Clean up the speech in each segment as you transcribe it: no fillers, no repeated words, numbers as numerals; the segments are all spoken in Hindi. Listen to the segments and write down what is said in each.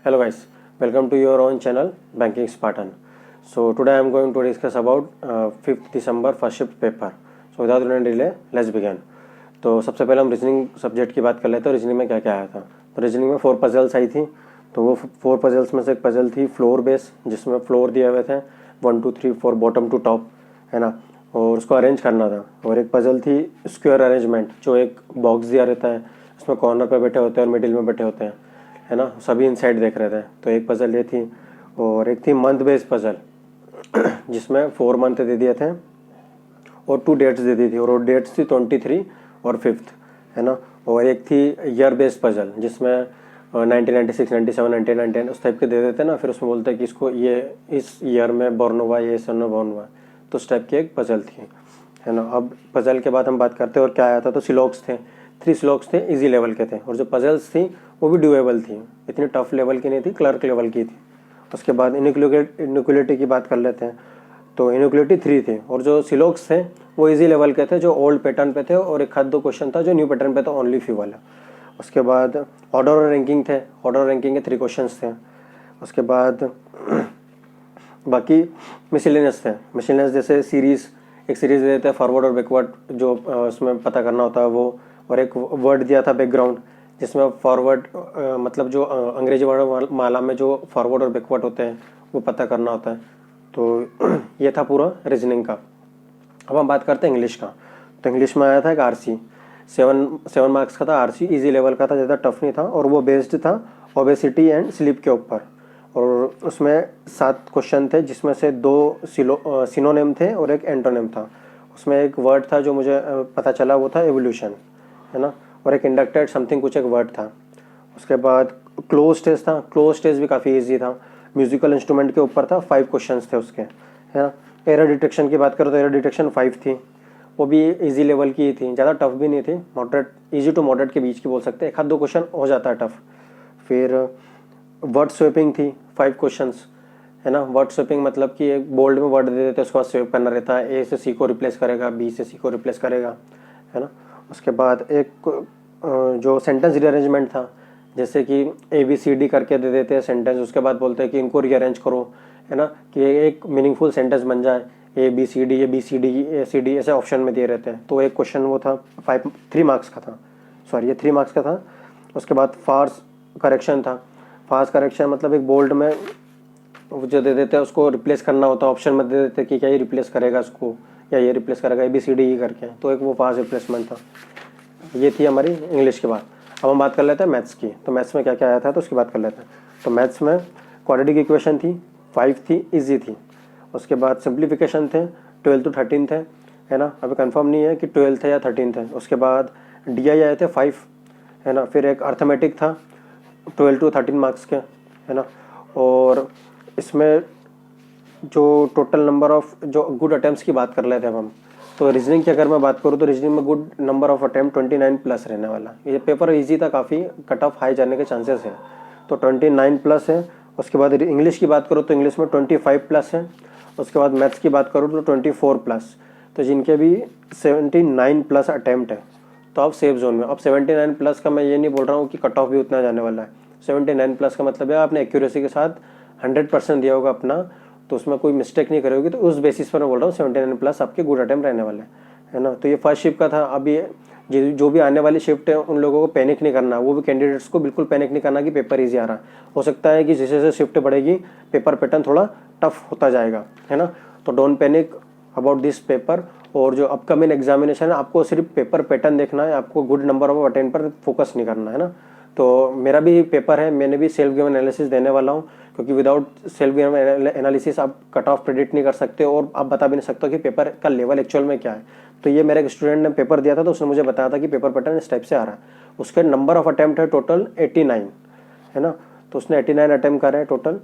Hello guys, welcome to your own channel Banking Spartan. So today I am going to discuss about 5th December first shift paper. So without any delay, let's begin. तो सबसे पहले हम रीजनिंग सब्जेक्ट की बात कर लेते हैं। रीजनिंग में क्या क्या आया था। तो रीजनिंग में 4 पजल्स आई थी। तो वो 4 पजल्स में से एक पजल थी फ्लोर बेस, जिसमें फ्लोर दिए हुए थे 1 2 3 4 बॉटम टू टॉप, है ना, और उसको अरेंज करना था। और एक पजल थी स्क्वायर अरेंजमेंट, जो एक बॉक्स दिया रहता है, उसमें कॉर्नर पे बैठे होते हैं और मिडिल में बैठे होते हैं, है ना, सभी इनसाइड देख रहे थे। तो एक पजल ये थी। और एक थी मंथ बेस्ड पजल जिसमें 4 मंथ दे दिए थे और 2 डेट्स दे दी थी, और वो डेट्स थी 23 और 5th, है ना। और एक थी ईयर बेस्ड पजल जिसमें 1996, 97, 1999 उस टाइप के दे देते ना, फिर उसमें बोलते हैं कि इसको ये इस ईयर में बॉर्न हुआ, ये सन में बॉर्न हुआ। तो उस टाइप की एक पजल थी, है ना। अब पजल के बाद हम बात करते हैं और क्या आया था। तो सिलॉक्स थे, 3 सिलॉक्स थे, इजी लेवल के थे, और जो पजल्स थी वो भी ड्यूएबल थी, इतनी टफ लेवल की नहीं थी, क्लर्क लेवल की थी। उसके बाद इनइक्वलिटी की बात कर लेते हैं। तो इनइक्वलिटी 3 थी, और जो सिलॉक्स थे वो इजी लेवल के थे, जो ओल्ड पैटर्न पे थे, और एक 2 क्वेश्चन था जो न्यू पैटर्न पे था, ओनली फ्यू वाला। उसके बाद ऑर्डर और रैंकिंग थे, ऑर्डर और रैंकिंग के 3 क्वेश्चंस थे। उसके बाद बाकी मिसलेनियस थे। मिसलेनियस जैसे सीरीज़, एक सीरीज़ दे देते हैं फॉरवर्ड और बैकवर्ड, जो उसमें पता करना होता है वो, और एक वर्ड दिया था बैकग्राउंड, जिसमें फॉरवर्ड मतलब जो अंग्रेजी वर्ण माला में जो फॉरवर्ड और बैकवर्ड होते हैं वो पता करना होता है। तो ये था पूरा रीजनिंग का। अब हम बात करते हैं इंग्लिश का। तो इंग्लिश में आया था एक आरसी, 7 मार्क्स का था। आरसी इजी लेवल का था, ज़्यादा टफ नहीं था, और वो बेस्ड था ओबेसिटी एंड स्लीप के ऊपर। और उसमें 7 क्वेश्चन थे, जिसमें से 2 सिनोनिम थे और एक एंटोनिम था। उसमें एक वर्ड था जो मुझे पता चला, वो था एवोल्यूशन, है ना, और एक इंडक्टेड समथिंग कुछ एक वर्ड था। उसके बाद क्लोज टेस्ट था। क्लोज टेस्ट भी काफ़ी इजी था, म्यूजिकल इंस्ट्रूमेंट के ऊपर था, 5 क्वेश्चंस थे उसके, है ना। एरर डिटेक्शन की बात करो तो एरर डिटेक्शन 5 थी, वो भी इजी लेवल की थी, ज़्यादा टफ भी नहीं थी, मॉडरेट, इजी टू मॉडरेट के बीच की बोल सकते हैं। 1-2 क्वेश्चन हो जाता है टफ। फिर वर्ड स्वेपिंग थी, 5 क्वेश्चंस, है ना। वर्ड स्वेपिंग मतलब कि एक बोल्ड में वर्ड दे देते हैं, उसके बाद स्वेप करना रहता है, ए से सी को रिप्लेस करेगा, बी से सी को रिप्लेस करेगा, है ना। उसके बाद एक जो सेंटेंस रीअरेंजमेंट था, जैसे कि ABCD करके दे देते हैं सेंटेंस, उसके बाद बोलते हैं कि इनको रीअरेंज करो, है ना, कि एक मीनिंगफुल सेंटेंस बन जाए। ABCD, ABCD, ACD ऐसे ऑप्शन में दिए रहते हैं। तो एक क्वेश्चन वो था 3 मार्क्स का था, सॉरी ये 3 मार्क्स का था। उसके बाद फार्स करेक्शन था। फार्स करेक्शन मतलब एक बोल्ड में जो दे देते हैं उसको रिप्लेस करना होता है, ऑप्शन में दे देते हैं कि क्या ये रिप्लेस करेगा इसको या ये रिप्लेस करेगा, ABCD ही करके, तो एक वो फार्स रिप्लेसमेंट था। ये थी हमारी इंग्लिश की बात। अब हम बात कर लेते हैं मैथ्स की। तो मैथ्स में क्या क्या आया था, तो उसकी बात कर लेते हैं। तो मैथ्स में क्वाड्रेटिक इक्वेशन थी, 5 थी, इजी थी। उसके बाद सिंप्लीफिकेशन थे, 12 to 13 थे, है ना। अभी कंफर्म नहीं है कि 12 थे या 13 थे। उसके बाद DI आए थे 5, है ना। फिर एक अर्थमेटिक था 12 to 13 मार्क्स के, है ना। और इसमें जो टोटल नंबर ऑफ जो गुड अटैम्प्ट्स की बात कर लेते हैं अब हम। तो रीजनिंग की अगर मैं बात करूँ तो रीजनिंग में good number of attempt 29 plus रहने वाला। ये पेपर इजी था, काफ़ी कट ऑफ हाई जाने के चांसेस हैं, तो 29 प्लस है। उसके बाद इंग्लिश की बात करूँ तो इंग्लिश में 25 प्लस है। उसके बाद मैथ्स की बात करूँ तो 24 प्लस। तो जिनके भी 79 प्लस अटैम्प्ट है तो आप सेफ जोन में। अब 79 प्लस का मैं ये नहीं बोल रहा हूँ कि कट ऑफ भी उतना जाने वाला है। 79 प्लस का मतलब है आपने एक्यूरेसी के साथ 100% दिया होगा अपना, तो उसमें कोई मिस्टेक नहीं करोगे। तो उस बेसिस पर मैं बोल रहा हूँ 79 प्लस आपके गुड अटेम्प्ट रहने वाले हैं, है ना। तो ये फर्स्ट शिफ्ट का था। अभी जो भी आने वाली शिफ्ट है उन लोगों को पैनिक नहीं करना, वो भी कैंडिडेट्स को बिल्कुल पैनिक नहीं करना कि पेपर ईजी आ रहा है। हो सकता है कि जैसे जैसे शिफ्ट बढ़ेगी पेपर पैटर्न थोड़ा टफ होता जाएगा, है ना। तो don't panic about this paper. और जो अपकमिंग एग्जामिनेशन है आपको सिर्फ पेपर पैटर्न देखना है, आपको गुड नंबर ऑफ अटेम्प्ट पर फोकस नहीं करना है ना। तो मेरा भी पेपर है, मैंने भी सेल्फ गिवन एनालिसिस देने वाला हूँ, क्योंकि विदाउट सेल्फ गिवन एनालिसिस आप कट ऑफ प्रेडिक्ट नहीं कर सकते और आप बता भी नहीं सकते कि पेपर का लेवल एक्चुअल में क्या है। तो ये मेरे एक स्टूडेंट ने पेपर दिया था, तो उसने मुझे बताया था कि पेपर पैटर्न इस टाइप से आ रहा है। उसके नंबर ऑफ अटैम्प्ट है टोटल 89, है ना। तो उसने 89 अटैम्प्ट करे हैं टोटल।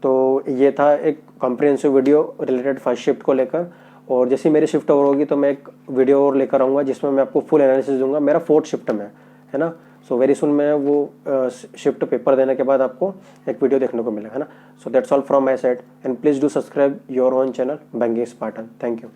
तो ये था एक comprehensive video related first shift को लेकर। और जैसे मेरी शिफ्ट ओवर होगी तो मैं एक वीडियो और लेकर आऊँगा जिसमें मैं आपको फुल एनालिसिस दूंगा। मेरा 4th शिफ्ट में है ना। सो वेरी सुन मैं वो शिफ्ट पेपर देने के बाद आपको एक वीडियो देखने को मिलेगा, है ना। So that's all from my side and please do subscribe your own channel banking Spartan. Thank you.